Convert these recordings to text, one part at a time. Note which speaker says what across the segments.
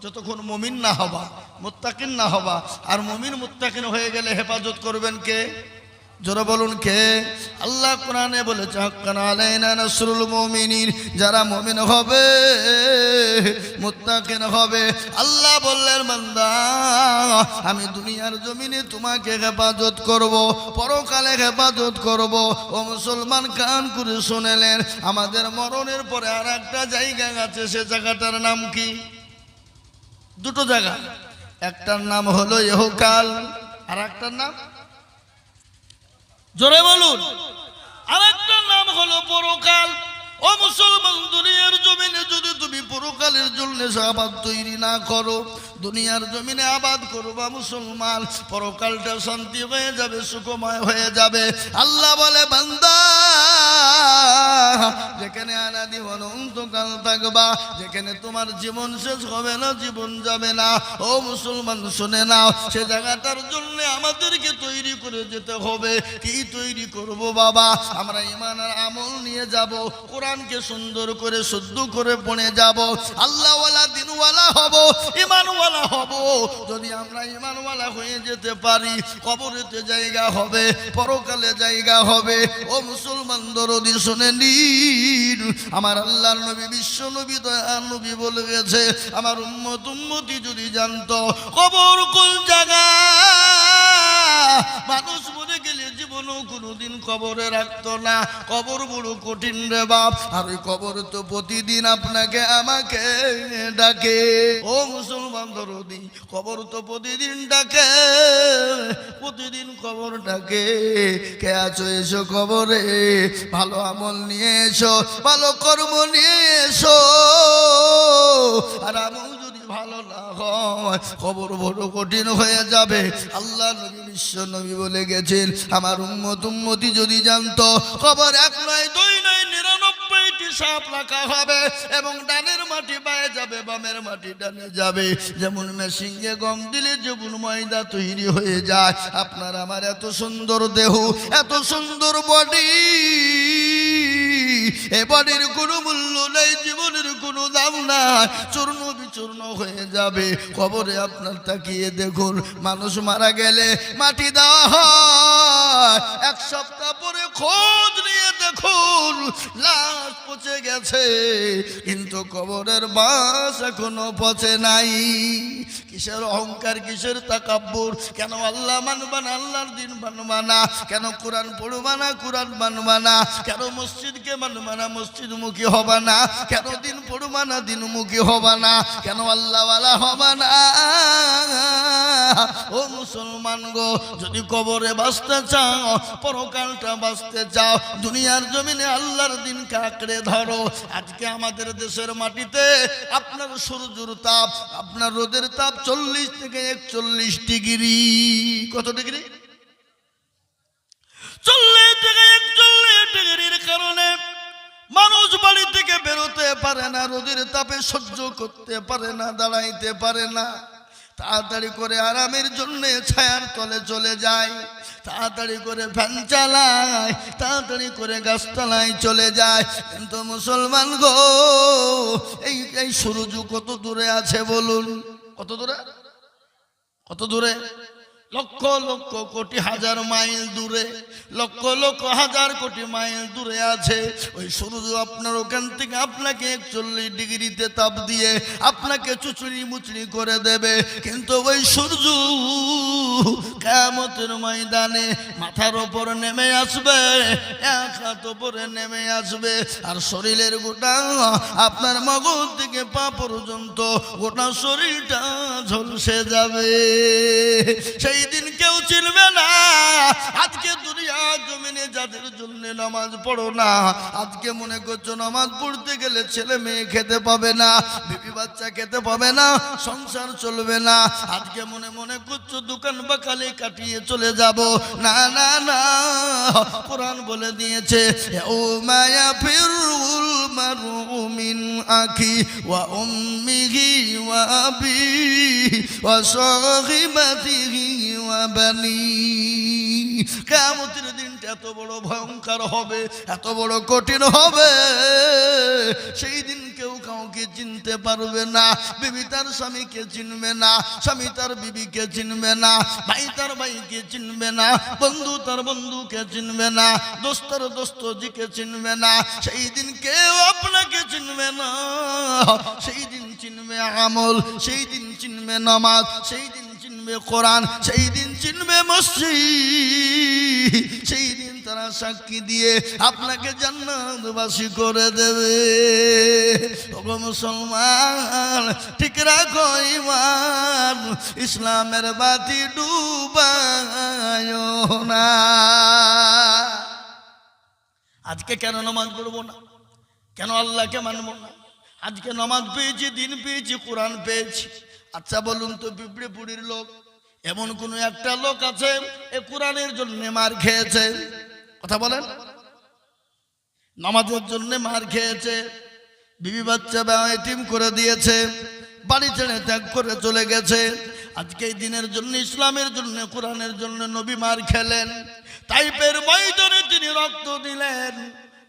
Speaker 1: যতক্ষণ মুমিন না হবা, মুত্তাকিন না হবা। আর মুমিন মুত্তাকিন হয়ে গেলে হেফাজত করবেন কে? জোরে বলুন কে? আল্লাহ কোরআনে বলেছে হাক্কান আলাইনা নাসরুল মুমিনিন, যারা মুমিন হবে মুত্তাকিন হবে। আল্লাহ বললেন বান্দা আমি দুনিয়ার জমিনে তোমাকে হেফাজত করব, পরকালে হেফাজত করব। ও মুসলমান কান করে শুনেলেন, আমাদের মরণের পরে আর একটা জায়গা আছে, সে জায়গাটার নাম কি? দুটো জায়গা, একটার নাম হলো ইহকাল, আর একটার নাম জোরে বলুন, আরেকটার নাম হলো পরকাল। ও মুসলমান, দুনিয়ার জমিনে যদি তুমি পরকালের জন্য আবাদ তৈরি না করো, দুনিয়ার জমিনে আবাদ করবা মুসলমান, পরকালটা শান্তি হয়ে যাবে, সুখময় হয়ে যাবে। আল্লাহ বলে বান্দা যেখানে আনাদি অনন্তকাল থাকবা, যেখানে তোমার জীবন শেষ হবে না, জীবন যাবে না। ও মুসলমান শুনে নাও, সে জায়গাটার জন্য আমাদেরকে তৈরি করে যেতে হবে। কি তৈরি করব বাবা? আমরা ঈমান আর আমল নিয়ে যাব, কোরআনকে সুন্দর করে শুদ্ধ করে পড়ে যাব, আল্লাহওয়ালা দিনওয়ালা হব, ঈমানওয়ালা হব। যদি আমরা ঈমানওয়ালা হয়ে যেতে পারি, কবরেতে জায়গা হবে, পরকালে জায়গা হবে। ও মুসলমান দরদি শুনে নিন, আমার আল্লাহর নবী বিশ্ব নবী দয়ার নবী বলে গেছে, আমার উম্মতি যদি জানতো কবর কোন জায়গা, মানুষ মরে গেলে জীবনও কোনোদিন কবরে রাখতো না। কবর বড় কঠিন রে বাপ, আর ওই কবর তো প্রতিদিন আপনাকে আমাকে ডাকে। ও মুসলমান দরদি, কবর তো প্রতিদিন ডাকে, প্রতিদিন কবর ডাকে। কে আছো এসো কবরে, ভালো আমল নিয়ে এসো, ভালো কর্ম নিয়ে এসো। আর আমল যদি ভালো না হয়, কবর বড় কঠিন হয়ে যাবে। আল্লাহ নবী বিশ্ব নবী বলে গেছেন, আমার উম্মতি যদি জানতো কবর এক নয়, দুই নয়, 99টি সাপ রাখা হবে, এবং ডানের মাটি বায়ে যাবে, বামের মাটি ডানে যাবে। যেমন মেশিনে গম দিলে যেমন ময়দা তৈরি হয়ে যায়, আপনার আমার এত সুন্দর দেহ, এত সুন্দর বডি, এ বডির কোনো মূল্য নেই, জীবনের কোনো দাম নাই, চূর্ণ বিচূর্ণ হয়ে যাবে। কবরে আপনার তাকিয়ে দেখুন, মানুষ মারা গেলে মাটি দেওয়া হয়, এক সপ্তাহ পরে খোঁজ নিয়ে দেখুন লাশ পচে গেছে, কিন্তু কবরের বাস এখনো পচে নাই। কিসের অহংকার, কিসের তাকাব্বুর? কেন আল্লাহ মানবা না, আল্লাহর দিন মানবা না? কেন কোরআন পড়বা না, কোরআন মানবা না? কেন মসজিদকে মানবা না, মসজিদমুখী হবা না? কেন দিন পড়বা না, দিনমুখী হবা না? কেন আল্লাহওয়ালা হবা না? ও মুসলমান গো, যদি কবরে বাঁচতে চাও, পরকালটা বাঁচতে চাও, দুনিয়ার জমিনে আল্লাহর দিন কাকড়ে ধরো। আজকে আমাদের দেশের মাটিতে আপনার সূর্যের তাপ, আপনার রোদের তাপ 40 থেকে 41 ডিগ্রি। কত ডিগ্রি? 40 থেকে 41 ডিগ্রির কারণে মানুষ বাড়ি থেকে বেরোতে পারে না, রোদের তাপে সহ্য করতে পারে না, দাঁড়াইতে পারে না। তাড়াতাড়ি করে আরামের জন্য ছায়ার তলে চলে যায়, তাড়াতাড়ি করে ফ্যান চালায়, তাড়াতাড়ি করে গাছতলায় চলে যায়। কিন্তু মুসলমান গো, এই সূর্য কত দূরে আছে বলুন? কত দূরে? কত দূরে? লক্ষ লক্ষ কোটি হাজার মাইল দূরে, লক্ষ লক্ষ হাজার কোটি মাইল দূরে আছে। ওই সূর্য আপনার ওখান থেকে আপনাকে 41 ডিগ্রিতে তাপ দিয়ে আপনাকে চুচুরি মুচুরি করে দেবে, কিন্তু ওই সূর্য কিয়ামতের ময়দানে মাথার ওপর নেমে আসবে, এক হাত ওপরে নেমে আসবে, আর শরীরের গোটা আপনার মগজ থেকে পা পর্যন্ত গোটা শরীরটা ঝলসে যাবে। সেই দিন কেউ চিনবে না। আজকে দুনিয়া জমিনে যাদের জন্য নামাজ পড়ো না, আজকে মনে করছো নামাজ পড়তে গেলে ছেলে মেয়ে খেতে পাবে না, বিবি বাচ্চা খেতে পাবে না, সংসার চলবে না। আজকে মনে মনে করছো দোকান বাকালে কাটিয়ে চলে যাব। না না না, কোরআন বলে দিয়েছে, ইয়াউমা ইয়াফিরুল মারউ মিন আখি ওয়া উম্মিহি ওয়া আবিহি ওয়া সাহিবাতিহি ওয়া বানি। কিয়ামতের দিনটা দিনটা এত বড় ভয়ঙ্কর হবে, এত বড় কঠিন হবে, সেই দিন কেউ কাউকে চিনতে পারবে না। বিবি তার স্বামীকে চিনবে না, স্বামী তার বিবিকে চিনবে না, ভাই তার ভাইকে চিনবে না, বন্ধু তার বন্ধুকে চিনবে না, দোস্ত তার দোস্তজিকে চিনবে না। সেই দিন কেউ আপনাকে চিনবে না। সেই দিন চিনবে আমল, সেই দিন চিনবে নামাজ, সেই দিন চিনবে কোরআন, সেই দিন চিনবে মসজিদ। সেই দিন তারা সাক্ষী দিয়ে আপনাকে জান্নাতবাসী করে দেবে। ওগো মুসলমান, ঠিক রাখো ঈমান, ইসলামের বাতি ডুবায়ো না। আজকে কেন নামাজ পড়বো না? কেন আল্লাহকে মানবো না? আজকে নামাজ পেয়েছি, দিন পেয়েছি, কোরআন পেয়েছি। আচ্ছা বলুন তো, পিঁপড়েপুরীর লোক এমন কোন একটা লোক আছে এ কোরআনের জন্য মার খেয়েছে? কথা বলেন। নামাজের জন্য মার খেয়েছে, বিবি বাচ্চা এতিম করে দিয়েছে, বাড়ি ছেড়ে ত্যাগ করে চলে গেছে। আজকে এই দিনের জন্য, ইসলামের জন্য, কোরআনের জন্য নবী মার খেলেন। তাইফের ময়দানে তিনি রক্ত দিলেন,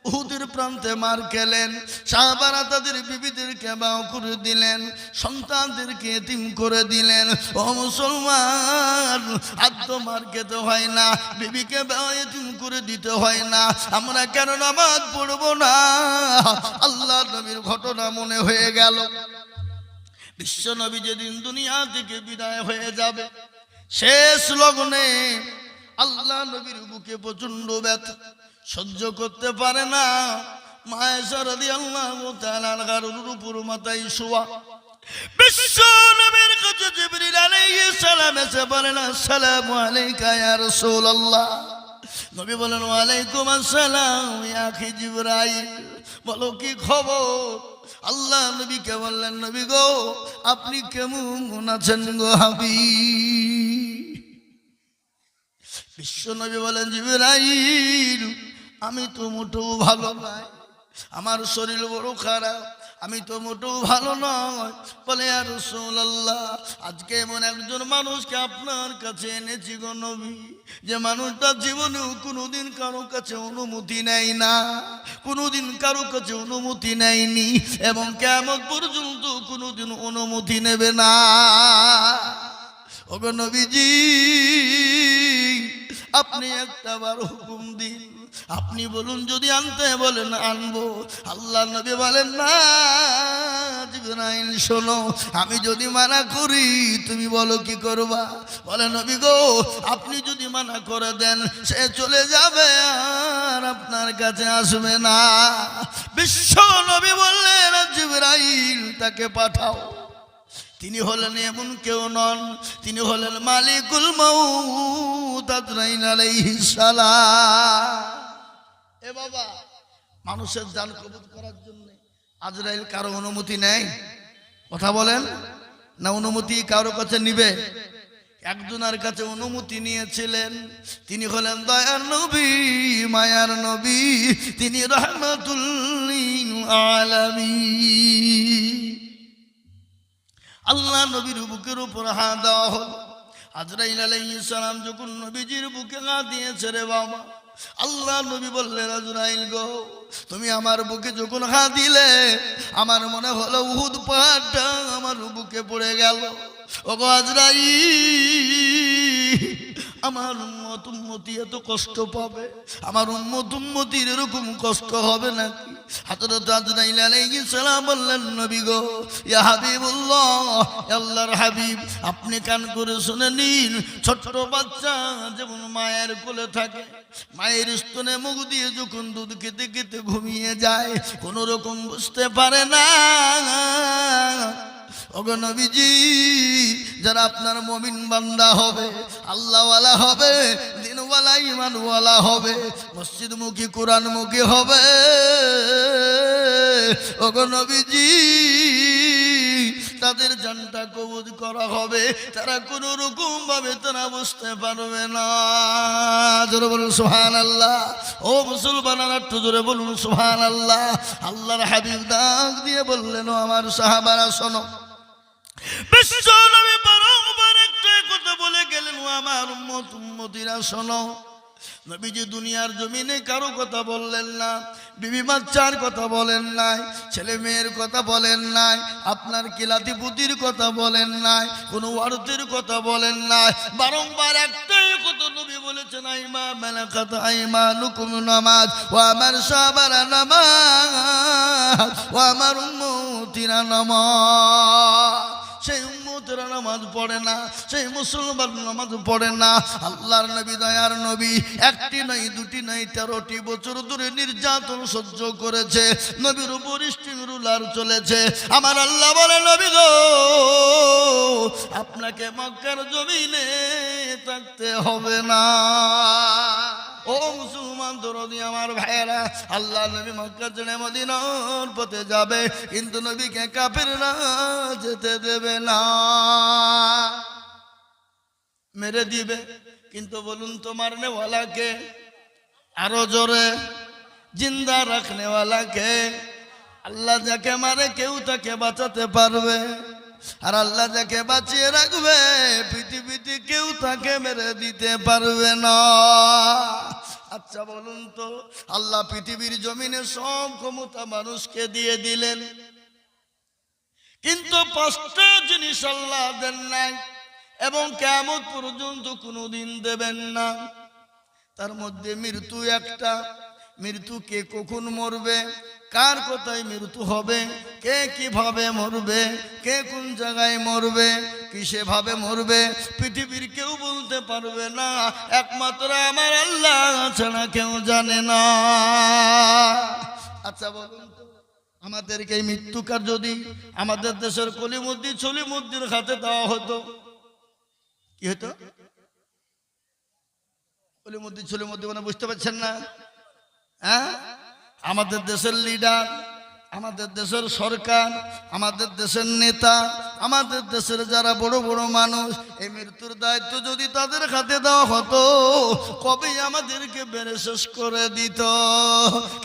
Speaker 1: উহুদের প্রান্তে মার খেলেন, সাহাবারা তাদের বিবিদেরকে বাউ করে দিলেন, সন্তানদেরকে এতিম করে দিলেন। ও মুসলমান, আদ্য মার খেতে হয় না, বিবিকে বাউ এতিম করে দিতে হয় না, আমরা কেন নামাজ পড়বো না? আল্লাহ নবীর ঘটনা মনে হয়ে গেল। বিশ্ব নবী যেদিন দুনিয়া থেকে বিদায় হয়ে যাবে, শেষ লগ্নে আল্লাহ নবীর বুকে প্রচন্ড ব্যথা, সহ্য করতে পারে না। মা আয়েশা রাদিয়াল্লাহু তাআলা আনহার উপর মাথায় শোয়া। বিশ্ব নবীর কাছে জিবরিল আলাইহিস সালাম এসে বলেন, আসসালামু আলাইকা ইয়া রাসূলুল্লাহ। নবী বলেন, ওয়া আলাইকুম আসসালাম ইয়া আখি জিবরাইল। বলো কি খবর? আল্লাহ নবীকে বললেন, নবী গো, আপনি কেমন আছেন গো হাবিব? বিশ্ব নবী বলেন, জিবরাইল, আমি তো মোটেও ভালো নাই, আমার শরীর বড় খারাপ, আমি তো মোটেও ভালো নয়। বলে, ইয়া রাসূলুল্লাহ, আজকে এমন একজন মানুষকে আপনার কাছে এনেছি গো নবী, যে মানুষটা জীবনেও কোনোদিন কারো কাছে অনুমতি নেয় না, কোনোদিন কারো কাছে অনুমতি নেয়নি, এবং কিয়ামত পর্যন্ত কোনোদিন অনুমতি নেবে না। ওগো নবীজি, আপনি একটা বার হুকুম দিন, আপনি বলুন, যদি আনতে বলেন আনবো। আল্লাহ নবী বলেন, না জিবরাইল শোনো, আমি যদি মানা করি তুমি বলো কি করবা? বলে, নবী গো, আপনি যদি মানা করে দেন সে চলে যাবে আর আপনার কাছে আসবে না। বিশ্ব নবী বললেন, জিবরাইল তাকে পাঠাও। তিনি হলেন এমন কেউ নন, তিনি হলেন মালিকুল মউত আজরাইল আলাইহিস সালাম। এ বাবা, মানুষের জান কবজ করার জন্য আজরাইল কারো অনুমতি নেই? কথা বলেন না, অনুমতি কারো কাছে নিবে? একজনের কাছে অনুমতি নিয়েছিলেন, তিনি হলেন দয়ার নবী, মায়ার নবী, তিনি রাহমাতুল লিল আলামিন। আল্লাহ নবীর বুকের উপর হাত দেওয়া হল। আজরাইল আলাইহিস সালাম যখন নবীজির বুকে হাত দিয়েছে, রে বাবা, আল্লাহ নবী বললেন, আজরাইল গো, তুমি আমার বুকে যখন হাত দিলে আমার মনে হলো উহুদ পাহাড়টা আমার বুকে পড়ে গেল। ওগো আজরাইল, আমার উম্মত উম্মতি এত কষ্ট পাবে? আমার উম্মত উম্মতির এরকম কষ্ট হবে নাকি? হযরত আজরাইল আলাইহিস সালাম বললেন, নবী গো, ইয়া হাবিবুল্লাহ, আল্লাহর হাবিব, আপনি কান করে শুনে নিন। ছোট্ট বাচ্চা যেমন মায়ের কোলে থাকে, মায়ের স্তনে মুখ দিয়ে যখন দুধ খেতে খেতে ঘুমিয়ে যায়, কোনো রকম বুঝতে পারে না। ওগো নবীজি, যারা আপনার মুমিন বান্দা হবে, আল্লাহওয়ালা হবে, দিনওয়ালা ঈমানওয়ালা হবে, মসজিদমুখী কোরআনমুখী হবে, ওগো নবীজি, তাদের জানটা কবুল করা হবে, তারা কোনো রকম ভাবে তারা বুঝতে পারবে না। জোরে বলুন সুবহানাল্লাহ। ও মুসলমানেরা, একটু জোরে বলুন সুবহানাল্লাহ। আল্লাহর হাবিব ডাক দিয়ে বললেন, ও আমার সাহাবারা শোনো। বিশ্ব নবী বারবার একটা কথা বলে গেলেন, ও আমার উম্মত উম্মতিরা শোনো, নবীজি দুনিয়ার জমিনে কারো কথা বললেন না, বিবি বাচ্চার কথা বলেন নাই, ছেলে মেয়ের কথা বলেন নাই, আপনার কিলাতি পুতির কথা বলেন নাই, কোনো অর্থের কথা বলেন নাই। বারংবার একটাই কথা নবী বলেছেন, আইমা মালাকাত আইমানুকুম নামাজ, ও আমার সাহাবারা নামাজ, ও আমার উম্মতিরা নামাজ। সেই উম্মতেরা নামাজ পড়ে না, সেই মুসলমান নামাজ পড়ে না। আল্লাহর নবী, দয়ার নবী, একটি নয় দুটি নয় 13টি বছর ধরে নির্যাতন সহ্য করেছে। নবীর উপর স্টিং রুলার চলেছে। আমার আল্লাহ বলে, নবী গো, আপনাকে মক্কার জমিনে থাকতে হবে না। ও মুসলমান দরদি আমার ভাইয়েরা, আল্লাহ নবী মক্কা ছেড়ে মদিনার পথে যাবে, কিন্তু নবীকে কাফেররা যেতে দেবে না, মেরে দিবে। কিন্তু বলুন তো মারনে ওয়ালা কে? আরো জোরে, জিন্দা রাখনে ওয়ালা কে? আল্লাহ যাকে মারে কেউ তাকে বাঁচাতে পারবে, আর আল্লাহ যাকে বাঁচিয়ে রাখবে পৃথিবীতে কেউ তাকে মেরে দিতে পারবে না। আচ্ছা বলুন তো, আল্লাহ পৃথিবীর জমিনে সব ক্ষমতা মানুষকে দিয়ে দিলেন, কিন্তু 5টা জিনিস আল্লাহ দেন নাই এবং কিয়ামত পর্যন্ত কোনোদিন দেবেন না। তার মধ্যে মৃত্যু একটা। মৃত্যু কে কখন মরবে, কার কোথায় মৃত্যু হবে, কে কিভাবে মরবে, কে কোন জায়গায় মরবে, কিসে ভাবে মরবে, পৃথিবীর কেউ বলতে পারবে না, একমাত্র আমার আল্লাহ ছাড়া কেউ জানে না। আচ্ছা বলুন তো, আমাদেরকে এই মৃত্যুকার যদি আমাদের দেশের কলিমুদ্দিন ছলিমুদ্দিন হাতে দেওয়া হতো, কি হতো? কলিমুদ্দিন ছলিমুদ্দিন মানে বুঝতে পারছেন না? হ্যাঁ, আমাদের দেশের লিডার, আমাদের দেশের সরকার, আমাদের দেশের নেতা, আমাদের দেশের যারা বড় বড় মানুষ, এই মৃত্যুর দায়িত্ব যদি তাদের হাতে দেওয়া হতো, কবে আমাদেরকে বেড়ে শেষ করে দিত।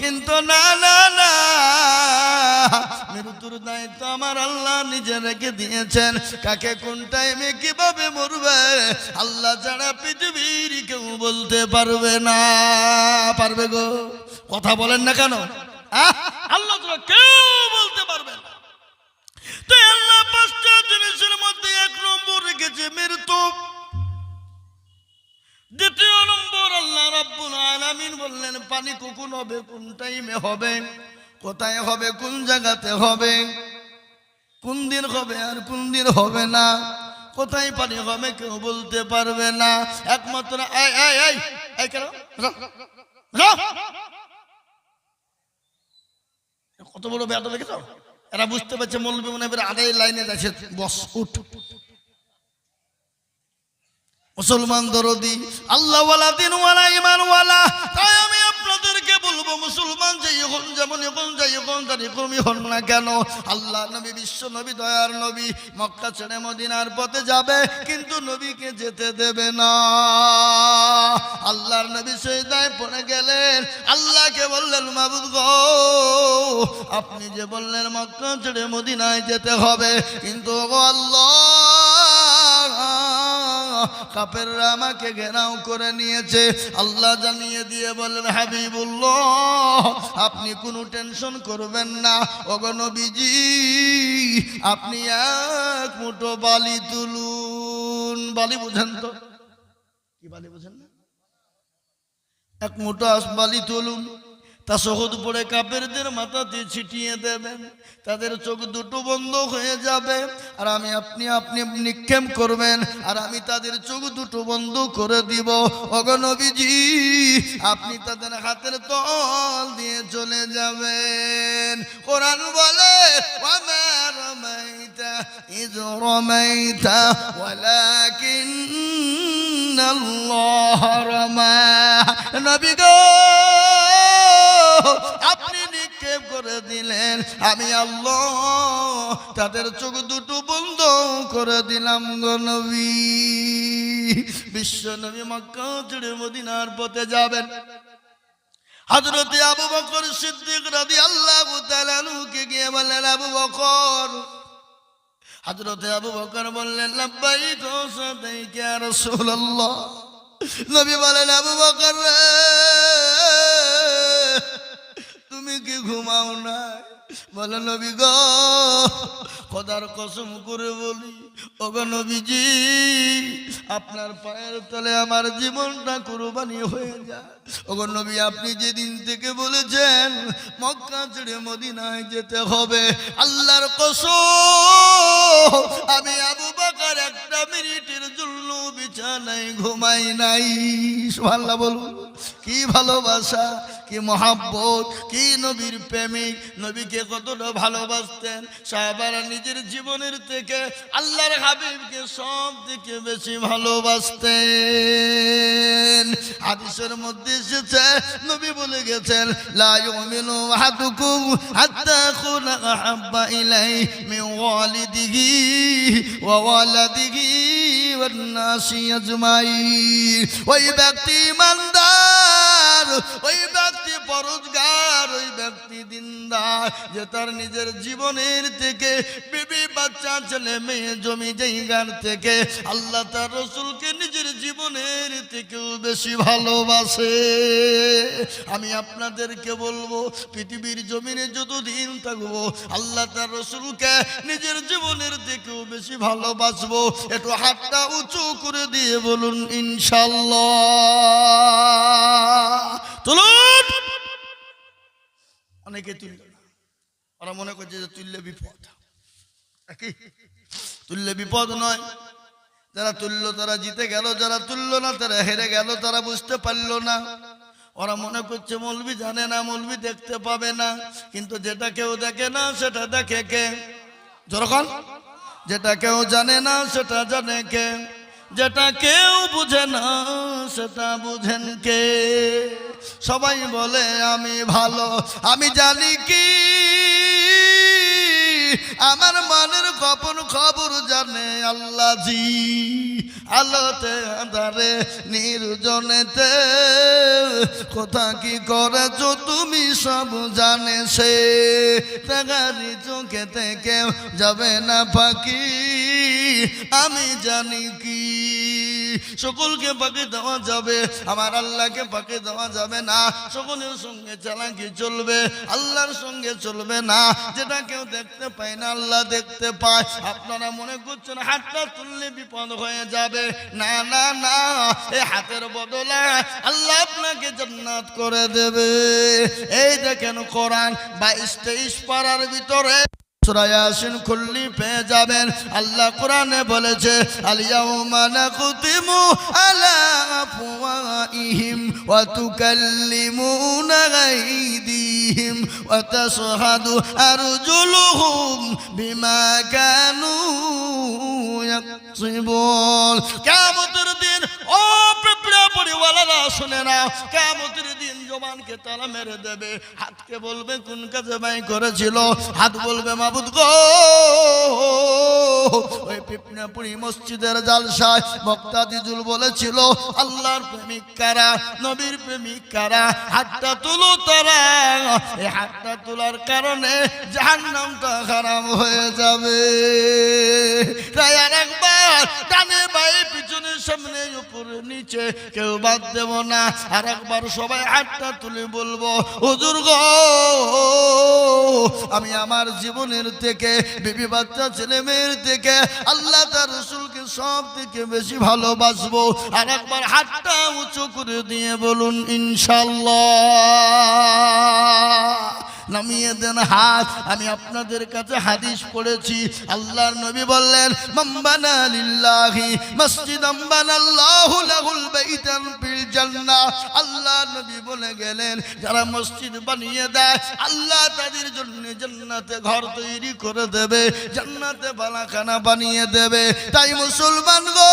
Speaker 1: কিন্তু না না না, মৃত্যুর দায়িত্ব আমার আল্লাহ নিজে রেখে দিয়েছেন। কাকে কোন টাইমে কিভাবে মরবে আল্লাহ ছাড়া পৃথিবীর কেউ বলতে পারবে না। পারবে গো? কথা বলেন না কেন? আল্লাহ ছাড়া কেউ বলতে পারবে না। তাই আল্লাহ 5টা জিনিসের মধ্যে 1 নম্বর রেখেছে মৃত্যু। 2 নম্বর আল্লাহ রাব্বুল আলামিন বললেন, পানি কখন হবে, কোন টাইমে হবে, কোথায় হবে, কোন জায়গাতে হবে, কোন দিন হবে আর কোন দিন হবে না, কোথায় পানি হবে কেউ বলতে পারবে না, একমাত্র কেন কত বড় ব্যাটা দেখেছ? এরা বুঝতে পারছে মৌলবি মনে হয় আদায় লাইনে যাচ্ছে, বস উঠ। মুসলমান দরদি, আল্লাহওয়ালা, দিনওয়ালা, ইমানওয়ালা। তাই আমি আপনাদেরকে বলবো, মুসলমান যে এখন যেমন এখন যাই এখন তার এরকমই হন না কেন, আল্লাহ নবী, বিশ্ব নবী, দয়ার নবী মক্কা ছেড়ে মদিনার পথে যাবে, কিন্তু নবীকে যেতে দেবে না। আল্লাহর নবী সিজদায় পড়ে গেলেন, আল্লাহকে বললেন, মাবুদ গো, আপনি যে বললেন মক্কা ছেড়ে মদিনায় যেতে হবে, কিন্তু গো আল্লাহ, কাফেররা আমাকে ঘেরাও করে নিয়েছে। আল্লাহ জানিয়ে দিয়ে বলেন, হাবিবুল্লাহ, আপনি কোনো টেনশন করবেন না। ওগো নবীজি, আপনি 1 মুঠো বালি তুলুন। বালি বুঝেন তো? কি বালি বুঝেন না? 1 মুঠো বালি তুলুন, তা শহদ পড়ে কাফেরদের মাথাতে ছিটিয়ে দেবেন, তাদের চোখ দুটো বন্ধ হয়ে যাবে, আর আপনি নিক্ষেপ করবেন, আর আমি তাদের চোখ দুটো বন্ধ করে দিব। ওগো নবীজি, আপনি তাদের হাতের তল দিয়ে চলে যাবেন। কোরআন বলে, ওয়ামা রামাইতা ইয রামাইতা ওয়ালাকিন্নাল্লাহ রামা। নবী গো, আপনি নিক্ষেপ করে দিলেন, আমি আল্লাহ তাদের চোখ দুটো বন্ধ করে দিলাম গো নবী। বিশ্ব নবী মক্কা ছেড়ে মদিনার পথে যাবেন। হযরতে আবু বকর সিদ্দিক রাদিয়াল্লাহু তাআলা আনহুকে গিয়ে বললেন, আবু বকর। হযরতে আবু বকর বললেন, লাব্বাইক ওয়া সাদাইক ইয়া রাসূলুল্লাহ। নবী বলেন আবু বকর রে তুমি কি ঘুমাও না? বলে নবী গো খোদার কসম করে বলি ওগো নবীজি আপনার পায়ের তলে আমার জীবনটা কুরবানি হয়ে যায়। ওগো নবী আপনি যেদিন থেকে বলেছেন মক্কা ছেড়ে মদিনায় যেতে হবে আল্লাহর কসম আমি আবু বকর একটা মিনিটের জন্য বিছানায় ঘুমাই নাই। সুবহানাল্লাহ বলুন। কি ভালোবাসা, কি মহাব্বত, কি নবীর প্রেমিক, নবীকে কতটা ভালোবাসতেন। সাহাবারা নিজের জীবনের থেকে আল্লাহর হাবিবকে সব থেকে বেশি ভালোবাসতেন। হাদিসের মধ্যে এসেছে নবী বলে গেছেন লা ইউমিনু আহাদুকুম হাত্তা আকুনা আহাব্বা ইলাইহি মিন ওয়ালিদিহি ওয়া ওয়ালাদিহি ওয়ান নাসি আজমাইন। ওই ব্যক্তি ইমানদার, ওই ব্যক্তি পরহেজগার, ওই ব্যক্তি দিনদার যে তার নিজের জীবনের থেকে বিবি বাচ্চা ছেলে মেয়ে জমি জায়গার থেকে আল্লাহ তার রাসূলকে নিজের জীবনের থেকেও বেশি ভালোবাসে। আমি আপনাদেরকে বলবো পৃথিবীর জমিনে যতদিন থাকবো আল্লাহ তার রাসূলকে নিজের জীবনের থেকেও বেশি ভালোবাসবো। একটু হাতটা উঁচু করে দিয়ে বলুন ইনশাআল্লাহ। তুলুন। অনেকে তুলল না, ওরা মনে করছে যে তুললে বিপদ। তুললে বিপদ নয়, যারা তুললো তারা জিতে গেল, যারা তুললো না তারা হেরে গেল, তারা বুঝতে পারলো না। ওরা মনে করছে মৌলবি জানে না, মৌলবি দেখতে পাবে না, কিন্তু যেটা কেউ দেখে না সেটা দেখে কে? যখন যেটা কেউ জানে না সেটা জানে কে? যেটা কেউ বুঝে না সেটা বুঝেন কে? সবাই বলে আমি ভালো, আমি জানি কি আমার মনের গোপন খবর জানে আল্লাহ জি। আলোতে আঁধারে নির্জনেতে কোথা কি করেছো তুমি সব জানে সে। তাগারি চোখে থেকে যাবে না ফাঁকি, আমি জানি কি সকলকে ফাঁকি দেওয়া যাবে, আমার আল্লাহকে ফাঁকি দেওয়া যাবে না। সকলের সঙ্গে চালাকি চলবে, আল্লাহর সঙ্গে চলবে না। যেটা কেউ দেখতে পায় না আল্লাহ দেখতে পায়। আপনারা মনে করছেন হাতটা তুললে বিপদ হয়ে যাবে, না না না, এই হাতের বদলে আল্লাহ আপনাকে জান্নাত করে দেবে। এই দেখেন কোরআন 22-23 পারার ভিতরে সূরা ইয়াসিন খুললি পেয়ে যাবেন। আল্লাহ কোরআনে বলেছে আল ইয়াউমা নাখতিমু আলা আফওয়াহিহিম ওয়া তুকাল্লিমুনা আইদিহিম ওয়া তাশহাদু আরজুলুহুম বিমা কানু ইয়াকসিবুন। কিয়ামতের দিন ও প্রিয় পরিওয়ালারা শুনে নাও, কিয়ামতের দিন জবানকে তালা মেরে দেবে, হাতকে বলবে কোন কাজে বাই করেছিল, হাত বলবে মাবুদ গো। ওই পিপনাপুরি মসজিদের জালসায় বক্তা দিজুল বলেছিল আল্লাহর প্রেমিক কারা, নবীর প্রেমিক কারা, হাতটা তুলো তারা। এই হাতটা তোলার কারণে জাহান্নামটা খারাপ হয়ে যাবে। তাই আর একবার ডানে বাঁয়ে পিছনে সামনে উপরে নিচে কেউ বাদ দেব না। আর একবার সবাই হাতটা তুলে বলবো হুজুর গো আমি আমার জীবনের থেকে বিবি বাচ্চা ছেলে মেয়ের থেকে আল্লাহ তার রাসূলকে সব থেকে বেশি ভালোবাসবো। আর একবার হাতটা উঁচু করে দিয়ে বলুন ইনশাআল্লাহ। নামিয়ে দেন হাত। আমি আপনাদের কাছে হাদিস পড়েছি, আল্লাহর নবী বললেন মান বানা লিল্লাহি মসজিদান বানাল্লাহু লাহুল বাইতান ফিল জান্নাহ। আল্লাহর নবী বলে গেলেন যারা মসজিদ বানিয়ে দেয় আল্লাহ তাদের জন্য জান্নাতে ঘর তৈরি করে দেবে, জান্নাতে বালাখানা বানিয়ে দেবে। তাই মুসলমান গো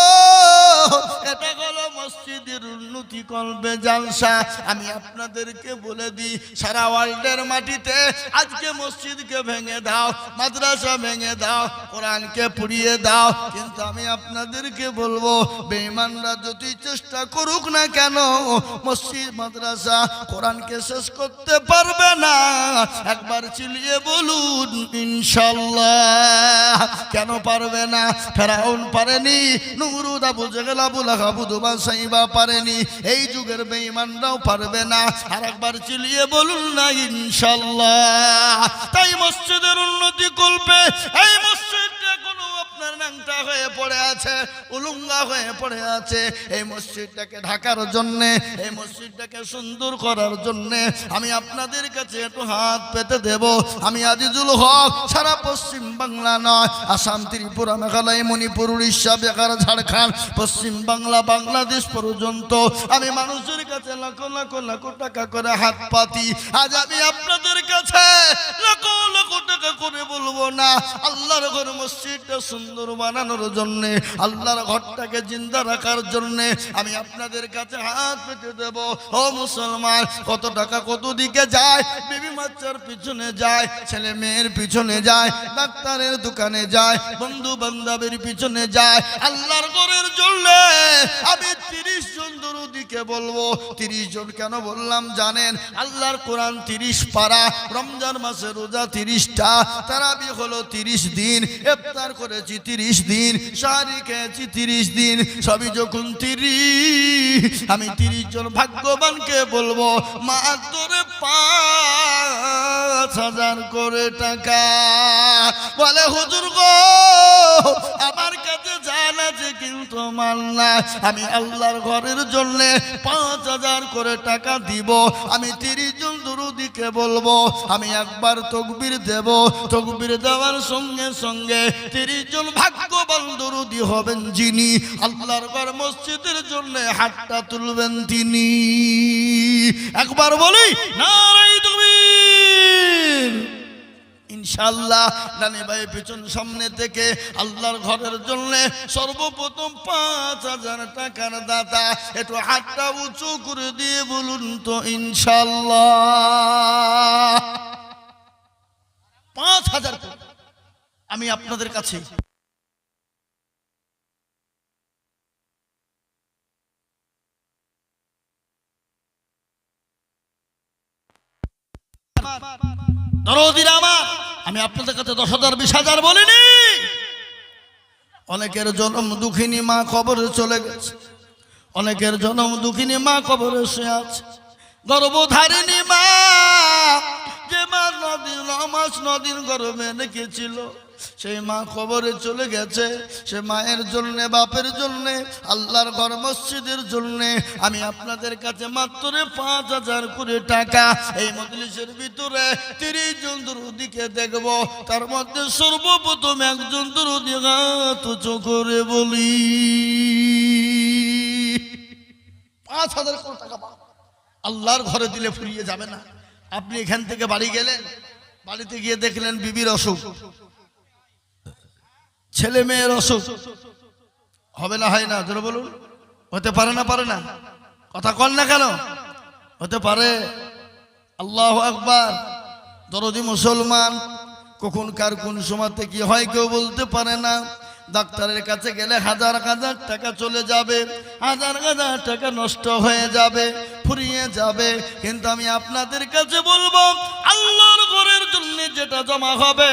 Speaker 1: এটা হলো মসজিদের উন্নতি করবে জালসা। আমি আপনাদেরকে বলে দিই, সারা ওয়ার্ল্ডের মাটিতে আজকে মসজিদকে ভেঙে দাও, মাদ্রাসা ভেঙে দাও, কোরআনকে পুড়িয়ে দাও, কিন্তু আমি আপনাদেরকে বলবো বেঈমানরা যতই চেষ্টা করুক না কেন মসজিদ মাদ্রাসা কোরআনকে শেষ করতে পারবে না। একবার চিল্লিয়ে বলুন ইনশাআল্লাহ। কেন পারবে না? ফেরাউন পারেনি, নমরুদ, আবু জেহেল, আবু লাহাব, উতবা, সাইবা পারেনি, এই যুগের বেঈমানরাও পারবে না। আর একবার চিল্লিয়ে বলুন না ইনশাআল্লাহ। তাই মসজিদের উন্নতি করবে। এই মসজিদটা কোনো আপনার ন্যাংটা হয়ে পড়ে আছে, উলুঙ্গা হয়ে পড়ে আছে। এই মসজিদটাকে ঢাকার জন্য, এই মসজিদটাকে সুন্দর করার জন্য আমি আপনাদের কাছে একটু হাত পেতে দেব। আমি আজিজুল হক সারা পশ্চিম বাংলা নয়, আসাম, ত্রিপুরা, মেঘালয়, মণিপুর, উড়িষ্যা, বিহার, ঝাড়খণ্ড, পশ্চিম বাংলা, বাংলাদেশ পর্যন্ত আমি মানুষের কাছে লাখ লাখ লাখ টাকা করে হাত পাতি। আজ আমি আপনাদের কাছে লাখ লাখ টাকা করে বলবো না, আল্লাহর ঘর মসজিদটা সুন্দর বানানোর জন্য, আল্লাহর ঘরটাকে জিন্দা রাখার জন্য আমি আপনাদের কাছে হাত পেতে দেব। ও মুসলমান, কত টাকা কত দিকে যায়? বিবি বাচ্চার পিছনে যায়, ছেলে মেয়ের পিছনে যায়, ডাক্তারের দোকানে যায়, বন্ধু বান্ধবের পিছনে যায়। আল্লাহর ঘরের জন্য আমি 30 জন দরুদিকে বলবো। 30 জন কেন বললাম জানেন? আল্লাহর কোরআন 30 পারা, রমজান মাসে রোজা 30টা, তারাবি হলো 30 দিন, ইফতার করেছি 30 দিন, সাহারি খেয়েছি 30 দিন, সবই যখন 30, আমি 30 জন ভাগ্যবানকে বলবো মাত্র 5,000 করে টাকা। বলে হুজুর গো আমার কাছে জান আছে কিন্তু মাল না, আমি আল্লাহর ঘরের জন্য 5,000 করে টাকা দিব। আমি 30 জন দরুদিকে বলবো, আমি একবার তাকবীর দেব, তাকবীর দেওয়ার সঙ্গে সঙ্গে 30 জন ভাগ্যবান দরুদি হবেন যিনি আল্লাহর ঘর মসজিদের জন্য হাতটা তুলবেন তিনি। একবার বলি নারায়ে তাকবীর। ইনশাআল্লাহ নানি ভাই পিছন সামনে থেকে আল্লাহর ঘরের জন্য সর্বপ্রথম 5,000 টাকার দাতা একটু হাতটা উঁচু করে দিয়ে বলুন তো ইনশাআল্লাহ। 5,000 আমি আপনাদের কাছে দরদিরা আমার, আমি আপনাদের কাছে 10,000 20,000 বলিনি। অনেকের জন্ম দুঃখিনী মা কবরে চলে গেছে, অনেকের জন্ম দুঃখিনী মা কবরে শুয়ে আছে। গর্ভধারিণী মা, যে মা 9 মাস 9 দিন গর্ভে রেখেছিল, সেই মা কবরে চলে গেছে। সে মায়ের জন্য, বাপের জন্য, আল্লাহর ঘর মসজিদের জন্য আমি আপনাদের কাছে মাত্র 5,000 করে টাকা এই মজলিসের ভিতরে 30 জন দরুদিকে দেখব। তার মধ্যে সর্বপ্রথম একজন দরুদি হাত উঁচু করে বলি 5,000 করে টাকা আল্লাহর ঘরে দিলে ফুরিয়ে যাবে না। আপনি এখান থেকে বাড়ি গেলেন, বাড়িতে গিয়ে দেখলেন বিবির অসুখ, ছেলে মেয়ের অসুখ, হবে না হয় না? ধরে বলুন হতে পারে না? পারে না? কথা কন না কেন? হতে পারে। আল্লাহু আকবার। দরদি মুসলমান, কখন কার কোন সময়তে কি হয় কেউ বলতে পারে না। ডাক্তারের কাছে গেলে হাজার হাজার টাকা চলে যাবে, হাজার হাজার টাকা নষ্ট হয়ে যাবে, ফুরিয়ে যাবে। কিন্তু আমি আপনাদের কাছে বলবো আল্লাহর ঘরের জন্য যেটা জমা হবে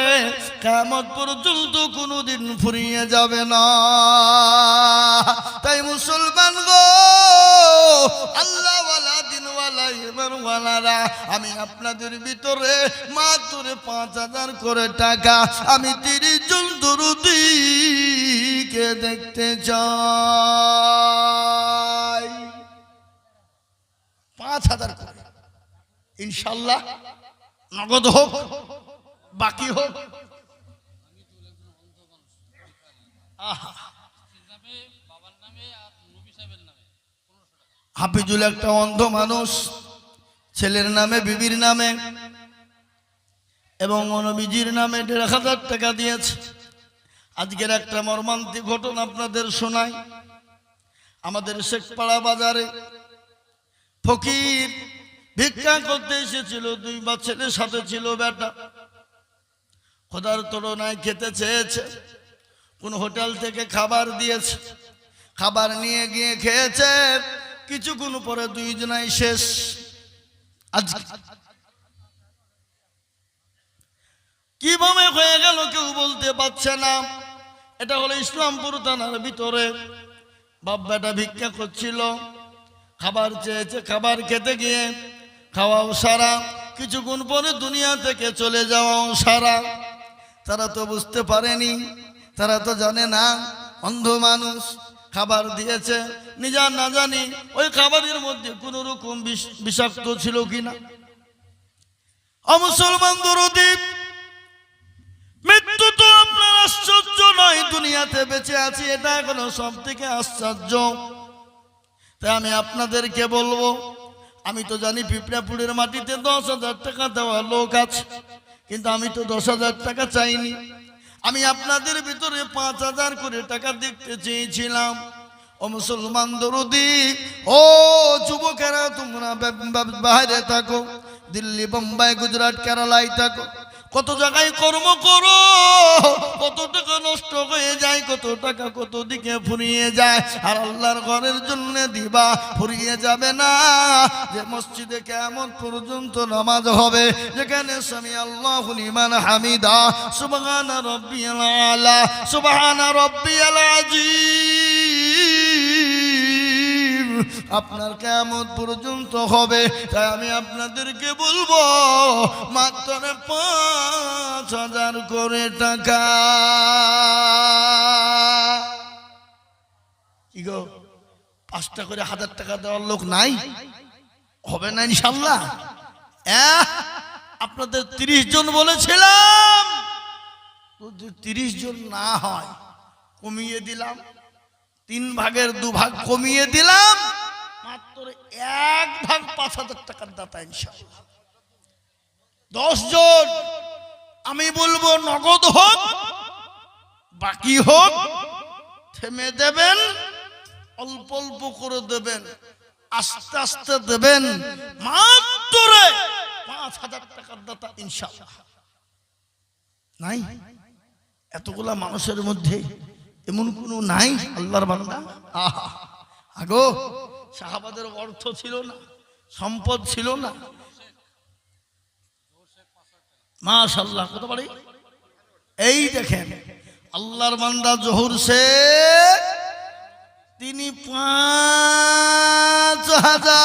Speaker 1: কিয়ামত পর্যন্ত কোনোদিন ফুরিয়ে যাবে না। তাই মুসলমান গো, আল্লাহওয়ালা দিনওয়ালা ইমানওয়ালারা, আমি আপনাদের ভিতরে মাত্র 5,000 করে টাকা আমি 30 জন দরুদিকে দেখতে চাই। 5,000 করে ইনশাআল্লাহ, নগদ হোক বাকি হোক। হাফিজুল একটা অন্ধ মানুষ, ছেলের নামে, বিবির নামে এবং নবীজির নামে 1,500 টাকা দিয়েছে। আজকের একটা মর্মান্তিক ঘটনা আপনাদের শোনাই। আমাদের শেখপাড়া বাজারে ফকির ভিক্ষা করতে এসেছিল, 2 ছেলের সাথে ছিল বেটা। খোদার তুলনায় খেতে চেয়েছে, কোন হোটেল থেকে খাবার দিয়েছে, খাবার নিয়ে গিয়ে খেয়েছে। কিছুক্ষণ পরে 2 জনাই শেষ। আজ কিভাবে হয়ে গেল কেউ বলতে পারছে না। এটা হলো ইসলামপুর থানার ভিতরে। বাপ বেটা ভিক্ষা করছিল, খাবার চেয়েছে, খাবার খেতে গিয়ে খাওয়াও সারা, কিছুক্ষণ পরে দুনিয়া থেকে চলে যাওয়াও সারা। তারা তো বুঝতে পারেনি, তারা তো জানে না, অন্ধ মানুষ খাবার দিয়েছে, নিজা না জানি ওই খাবারের মধ্যে কোন রকম বিষাক্ত ছিল কিনা। মুসলমান দরদি, মৃত্যু তো আপনার আশ্চর্য নয়, দুনিয়াতে বেঁচে আছি এটা এখনো সব থেকে আশ্চর্য। তাই আমি আপনাদেরকে বলবো, আমি তো জানি পিঁপড়াপুরের মাটিতে 10,000 টাকা দেওয়া লোক আছে, কিন্তু আমি তো 10,000 টাকা চাইনি। আমি আপনাদের ভিতরে 5,000 করে টাকা দেখতে চেয়েছিলাম। ও মুসলমান দরদি, ও যুবকেরা, তোমরা বাইরে থাকো, দিল্লি, বোম্বাই, গুজরাট, কেরালায় থাকো, কত জায়গায় কর্ম করো, কত টাকা নষ্ট হয়ে যায়, কত টাকা কত দিকে ফুরিয়ে যায়, আর আল্লাহর ঘরের জন্য দিবা, ফুরিয়ে যাবে না। যে মসজিদে কিয়ামত পর্যন্ত নামাজ হবে, যেখানে সামি আল্লাহু লিমান হামিদা, সুবহান রাব্বিয়াল আলা, সুবহান রাব্বিয়াল আযীম, আপনার কিয়ামত পর্যন্ত হবে। তাই আমি আপনাদেরকে বলবো, মাত্র 5,000 করে টাকা। কি গো, 5টা করে 1,000 টাকা দেওয়ার লোক নাই? হবে না ইনশাল্লাহ। আপনাদের 30 জন বলেছিলাম, যদি 30 জন না হয় কমিয়ে দিলাম, 3 ভাগের 2 ভাগ কমিয়ে দিলাম, মাত্র 1 ভাগ 5,000 টাকার দাতা ইনশাআল্লাহ। 10 জন আমি বলবো নগদ হোক, বাকি হোক, থেমে দেবেন, অল্প অল্প করে দেবেন, আস্তে আস্তে দেবেন, মাত্র 5,000 টাকার দাতা ইনশাআল্লাহ। নাই এতগুলা মানুষের মধ্যে এমন কোন নাই আল্লাহর বান্দা? আহা, আগো সাহাবাদের অর্থ ছিল না, সম্পদ ছিল না, মাশাআল্লাহ। কত বাড়ি? এই দেখেন আল্লাহর বান্দা জহুর সে তিনি 5,000।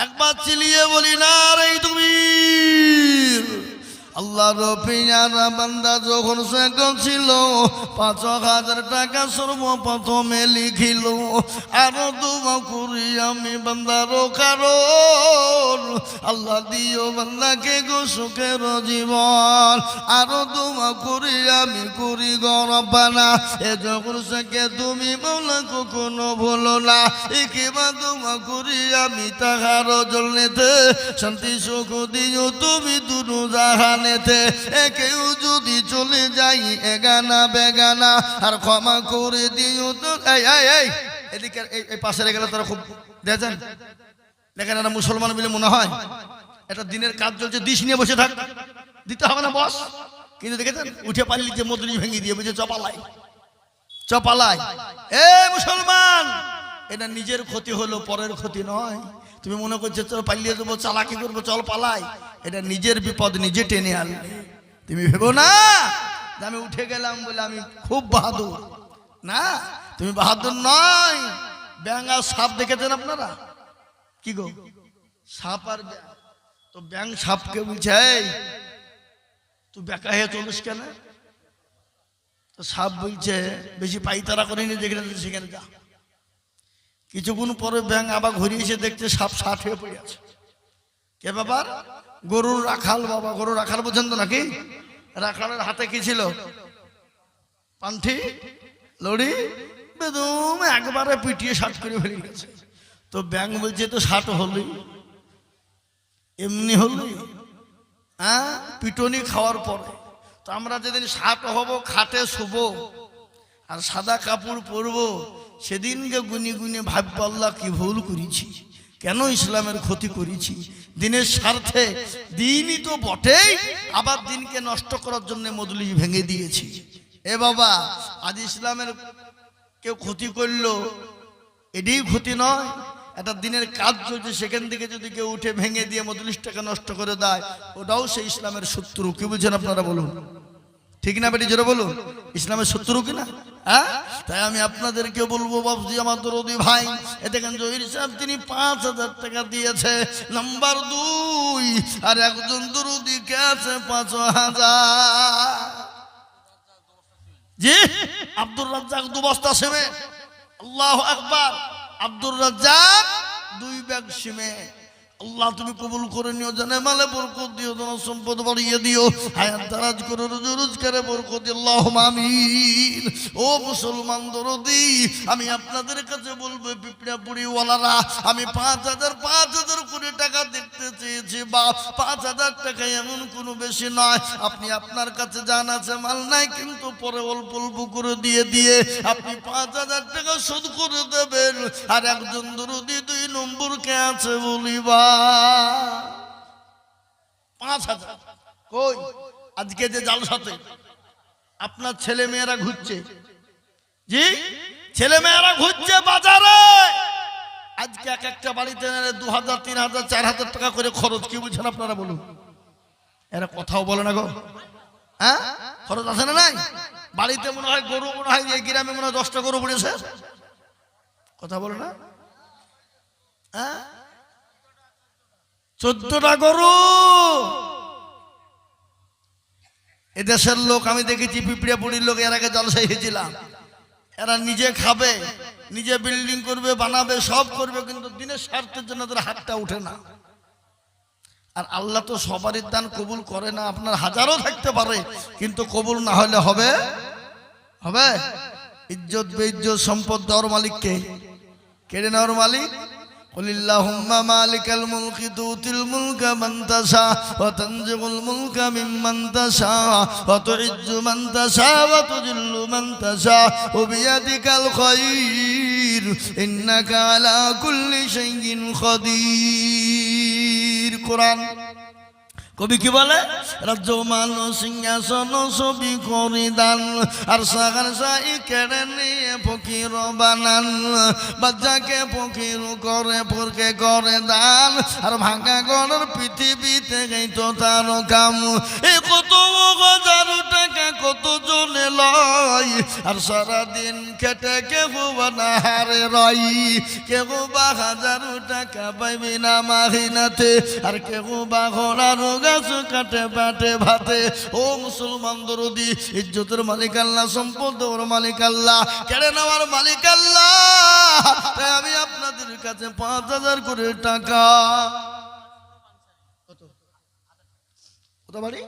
Speaker 1: একবার চিলিয়ে বলি না রে তুমি। আল্লাহর পিয়ারা বান্দা যখন সে ছিল 5,000 টাকা সর্বপ্রথমে লিখিল, আরো দোয়া করি আমি বান্দার কারণ, আল্লাহ দিও বান্দাকে গো সুখের জীবন, আরো দোয়া করি আমি করি গরবানা, এ যখন সে তুমি মাওলা কখনো ভুলো না, একেবা দোয়া করি আমি তাহার জন্যতে শান্তি সুখ দিও তুমি দুনু জাহান। কেউ যদি চলে যাই এগানা বেগানা, আর ক্ষমা করে দিও তো। এদিকে এই পাশের গেলে তারা খুব দেখেন, দেখেন একটা মুসলমান মিলে মনে হয় এটা দিনের কাজ চলছে, দিশ নিয়ে বসে থাক, দিতে হবে না বস। কিন্তু দেখেছেন উঠে পারলি যে মদরি ভেঙে দিয়ে বুঝে চপালাই চপালাই। এ মুসলমান, এটা নিজের ক্ষতি হলো, পরের ক্ষতি নয়। তুমি মনে করছো চল পালিয়ে দেবো, চালাকি করবো, চল পালাই, এটা নিজের বিপদ নিজে টেনে আনবে। তুমি ভেবো না আমি উঠে গেলাম বলে আমি খুব বাহাদুর, না, তুমি বাহাদুর নয়। ব্যাঙ আর সাপ দেখেছেন আপনারা? কি গো, সাপ আর ব্যাঙ, তো ব্যাঙ সাপকে বলছে তুই বেকা হয়ে চলিস কেন? তো সাপ বলছে বেশি পাইতারা করিনি, যেখানে সেখানে যা। কিছুক্ষণ পরে ব্যাঙ আবার ঘুরিয়ে এসে দেখতে সাপ 60 হয়ে পড়ে আছে। কে ব্যাপার? গরুর রাখাল বাবা। গরুর রাখাল বোঝেন তো নাকি? রাখালের হাতে কি ছিল? পান্থি লড়ি বেদম একবারে পিটিয়ে 60 করে ফেলে গেছে। তো ব্যাঙ বলছে তো 60 হলি, এমনি হলি, হ্যাঁ, পিটনি খাওয়ার পরে। তো আমরা যেদিন 60 হব, খাটে শুভ আর সাদা কাপড় পরবো, সেদিনকে গুনি গুনি ভাববো আল্লাহ কি ভুল করেছি, কেন ইসলামের ক্ষতি করেছি? দিনের স্বার্থে, দিনই তো বটেই, আবার দিনকে নষ্ট করার জন্য মজলিস ভেঙে দিয়েছি। এ বাবা, আজ ইসলামের কেউ ক্ষতি করলো, এটাই ক্ষতি নয়? একটা দিনের কাজ চলছে, সেখান থেকে যদি কেউ উঠে ভেঙে দিয়ে মজলিসটাকে নষ্ট করে দেয়, ওটাও সেই ইসলামের শত্রু। কি বুঝছেন আপনারা বলুন? ঠিক না বেটি, জোরে বলুন, ইসলামের শত্রু কিনা? হ্যাঁ, তাই আমি আপনাদেরকে বলবো বাবজি, আমার দরদি ভাই, এ দেখেন জহির সাহেব তিনি 5,000 টাকা দিয়েছে, নাম্বার 2, আর একজন দরদি কে আছে 5,000। জি, আব্দুর রাজ্জাক 2 বস্তা সিমেন্ট। আল্লাহু আকবার। Abdur Razzak 2 bag cement. আল্লাহ তুমি কবুল করে নিও, জানে মালে বরকত দিও, ধন সম্পদ বাড়িয়ে দিও, হায়াত দারাজ করে রোজগারে বরকত দিও, আল্লাহুম্মা আমিন। ও মুসলমান দরদি, আমি আপনাদের কাছে বলবো, পিপড়াপুরি ওয়ালারা, আমি 5,000 করে টাকা দেখতে চেয়েছি বাপ। 5,000 টাকা এমন কোনো বেশি নয়। আপনি আপনার কাছে জান আছে মাল নাই, কিন্তু পরে অল্প অল্প করে দিয়ে দিয়ে আপনি 5,000 টাকা শোধ করে দেবেন। আর একজন দরদি 2 নম্বর কে আছে বলিবা 5,000 কই? আজকে যে জালসাতে আপনার ছেলে মেয়েরা ঘুরছে, জি, ছেলে মেয়েরা ঘুরছে বাজারে, আজকে এক একটা বাড়িতে 2,000, 3,000, 4,000 টাকা করে খরচ। কি বুঝছেন আপনারা বলুন? এরা কথাও বলে না গো। হ্যাঁ, খরচ আছে না নাই? বাড়িতে মনে হয় গরু, মনে হয় এই গ্রামে মনে হয় 10টা গরু পড়েছে। কথা বলে না? হ্যাঁ, 14টা গরু। এদেশের লোক আমি দেখেছি, পিপড়িয়াপুরির লোক, এর আগে জলসায় হয়েছিলাম, এরা নিজে খাবে, নিজে বিল্ডিং করবে, বানাবে, সব করবে, কিন্তু দিনের স্বার্থের জন্য তাদের হাতটা উঠে না। আর আল্লাহ তো সবারই দান কবুল করে না। আপনার হাজারও থাকতে পারে, কিন্তু কবুল না হলে হবে হবে ইজ্জত বেইজ্জত সম্পদ দেওয়ার মালিককে, কেড়ে নেওয়ার মালিক। قل اللهم مالك الملك تؤتي الملك من تشاء وتنزع الملك ممن تشاء وتعز من تشاء وتذل من تشاء وبيدك الخير إنك على كل شيء قدير। কোরআন কবি কি বলে? রাজ্য মান সিংহাসন সবই করি দান, আর সাগার সাই কেড়ে নিয়ে ফকির বানান। বাচ্চাকে ফকির করে, ফরকে করে দান, আর ভাঙা গড়ের পৃথিবীতে গেই তো তার কাম। এ কত 1,000 টাকা কত জনে লয়, আর সারাদিন খেটে কেউ বানাহারে রই। কেউ বা 1,000 টাকা পাইবি না মাহিনাতে, আর কেউ বা ঘোড়ার গাছ কাটে পেটে ভাতে। ও মুসলমান দরদি, ইজ্জতের মালিক আল্লাহ, সম্পদের মালিক আল্লাহ, কেড়ে নেওয়ার মালিক আল্লাহ। তাই আমি আপনাদের কাছে 5,000 করে টাকা। কত বাড়ি?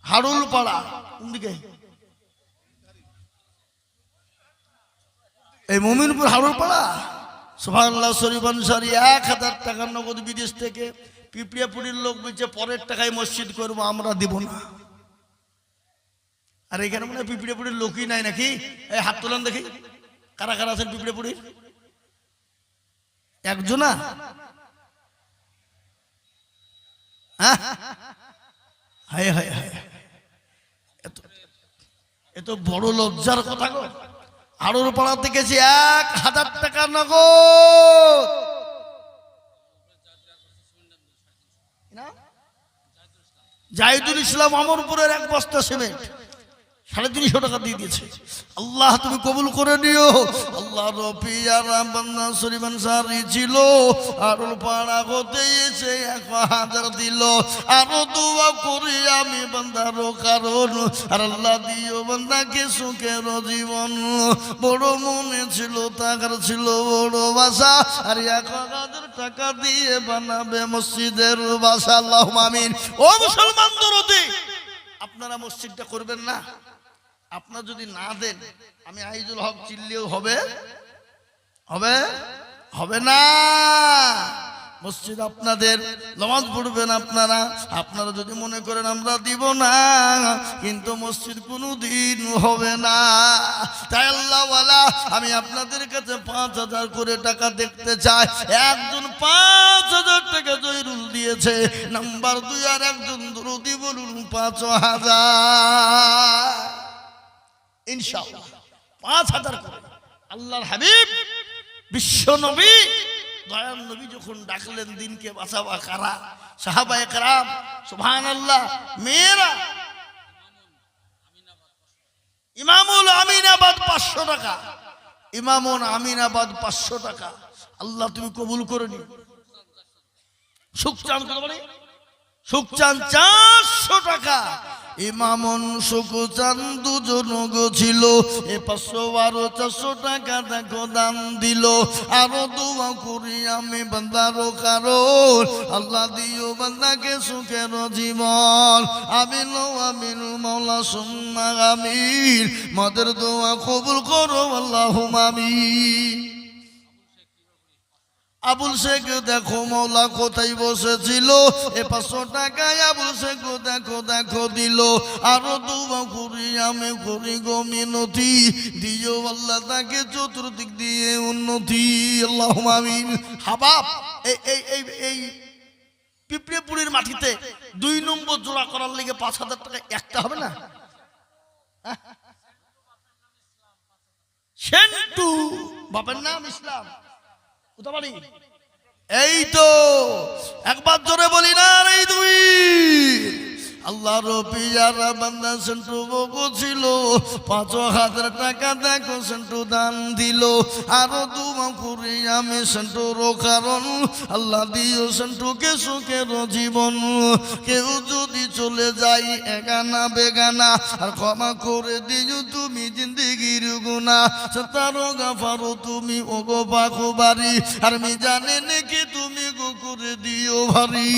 Speaker 1: হাড়ুল পাড়া। কোন দিকে? এই মুমিনপুর হাড়ুল পাড়া। সুবহানাল্লাহ শরীফ আনসারী 1,000 টাকা নগদ বিদেশ থেকে। পিপড়িয়াপুরির লোক বলছে পরের টাকায় মসজিদ করবো, আমরা দিব না। আর এখানে মনে হয় পিপড়িয়াপুরির লোকই নাই নাকি? এই হাত তোলেন দেখি, কারা কারা আছেন পিপড়িয়াপুরির? একজনা? হ্যাঁ, হায় হায় হায়, এত বড় লজ্জার কথা গো। হাড়ুর পাড়াতে গেছি 1,000 টাকা নগদ। জাহিদুল ইসলাম অমরপুরের 1 বস্তা সিমেন্ট 350 টাকা দিয়ে দিয়েছে। আল্লাহ তুমি কবুল করে নিও। আল্লাহ রবি আর বান্দা শরীফান সারি ছিল, আরুল পাড়া হতে এসে 1,000 দিল। আরো দোয়া করি আমি বান্দারও কারণ, আর আল্লাহ দিও বান্দাকে সুখের জীবন। বড় মনে ছিল, টাকার ছিল বড় বাসা, আর 1,000 টাকা দিয়ে বানাবে মসজিদের বাসা। আল্লাহুম্মা আমিন। ও মুসলমান দরদি, আপনারা মসজিদটা করবেন না? আপনারা যদি না দেন, আমি আইজুল হক চিল্লিও হবে হবে হবে না। মসজিদ আপনাদের, নামাজ পড়বেন আপনারা। আপনারা যদি মনে করেন আমরা দিব না, কিন্তু মসজিদ কোনোদিন হবে না। তাই আল্লাহওয়ালা আমি আপনাদের কাছে 5,000 করে টাকা দেখতে চাই। একজন 5,000 টাকা জয়রুল দিয়েছে, নাম্বার 2 আর একজন দরুদি বলুন 5,000 ইনশাআল্লাহ। 5,000 করে আল্লাহর হাবিব বিশ্ব নবী দয়াল নবী যখন ডাকলেন দিনকে বাঁচাবা কারা? সাহাবায়ে কেরাম সুবহানাল্লাহ। মেয়েরা ইমামুল আমিনাবাদ 500 টাকা, ইমামুল আমিনাবাদ 500 টাকা। আল্লাহ তুমি কবুল করে নিও। সুখচান কত বলে? সুখচান 400 টাকা। ইমামন সুখচান দুজন ছিল, 512 টাকা দেখো দান দিল। আরো দোয়া করি আমি বান্দারও কারণ, আল্লাহ দিও বান্দাকে সুখের জীবন। আমিন আমিন মাওলা সুম্মা আমিন। মাদের দোয়া কবুল করো আল্লাহুম্মা আমিন। আবুল শেখ দেখো মৌলা কোথায় বসেছিল, 500 টাকায় আবুল শেখ দেখো দেখো দিল। আরো দোয়া করি আমি করি গো মিনতি, দিও আল্লাহ তাকে চতুর্দিক দিয়ে উন্নতি। আল্লাহুম্মা আমিন। হাবাব এই এই এই এই পিঁপড়েপুরির মাটিতে 2 নম্বর জোড়া করার লেগে 5,000 টাকা একটা হবে না? সেন্টু বাবার নাম ইসলাম, এই তো একবার জোরে বলি না রে তুই। আল্লাহ রবিয়ারা বান্দা সেন্টু বকো ছিল, 5,000 টাকা দেখো সেন্টু দান দিল। আরো দোয়া করি আমি সেন্টুর কারণ, আল্লাহ দিও সেন্টুকে সুখের জীবন। কেউ যদি চলে যাই এগানা বেগানা, আর ক্ষমা করে দিও তুমি জিন্দেগির গুনাহ। সতারো গাফারো তুমি ওগো পাখো বাড়ি, আর আমি জানে নাকি তুমি গো করে দিও ভারী।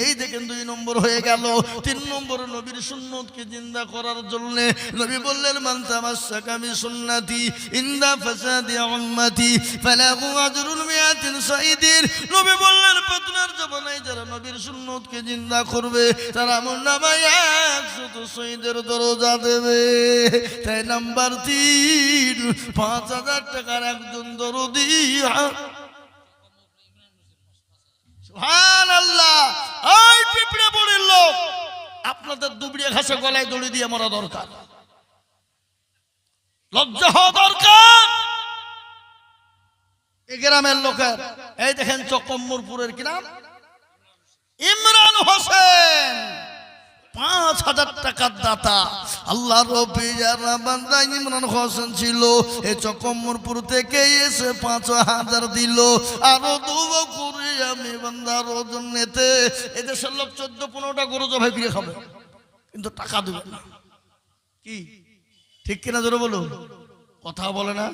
Speaker 1: এই দেখেন 2 নম্বর হয়ে গেল। 3 নম্বর নবীর সুন্নতকে জিন্দা করার জন্য নবী বললেন মান তামাসসাকা বিসুন্নতি ইনদা ফাসাদি উম্মতি ফালাহু আজরুন মিআতিন সাইদিন। নবী বললেন পেতনার জমানায় যারা নবীর সুন্নতকে জিন্দা করবে তারা আমলনামায় 100 শহীদের দরজা দেবে। তাই নাম্বার 3 5,000 টাকার একজন দরদি। সুবহানাল্লাহ। ওই পিঁপড়ে বুড়ির লোক, আপনাদের দুবড়িয়া ঘাসে গলায় দড়ি দিয়ে মরা দরকার, লজ্জা হওয়া দরকার এই গ্রামের লোকের। এই দেখেন চকম্মরপুরের কি নাম, ইমরান হোসেন, 5,000 টাকার দাতা। আল্লাহ রবিয়ার বান্দা ইমরান হোসেন ছিল, এই চকম্মরপুর থেকে এসে 5,000 দিল। আরো দোয়া করি আমি বান্দার জন্যতে। এদেশের লোক 14-15টা গরু জবাই করে খাবে, কিন্তু টাকা দেবে না। কি ঠিক কিনা জোরে বলো, কথা বলে না?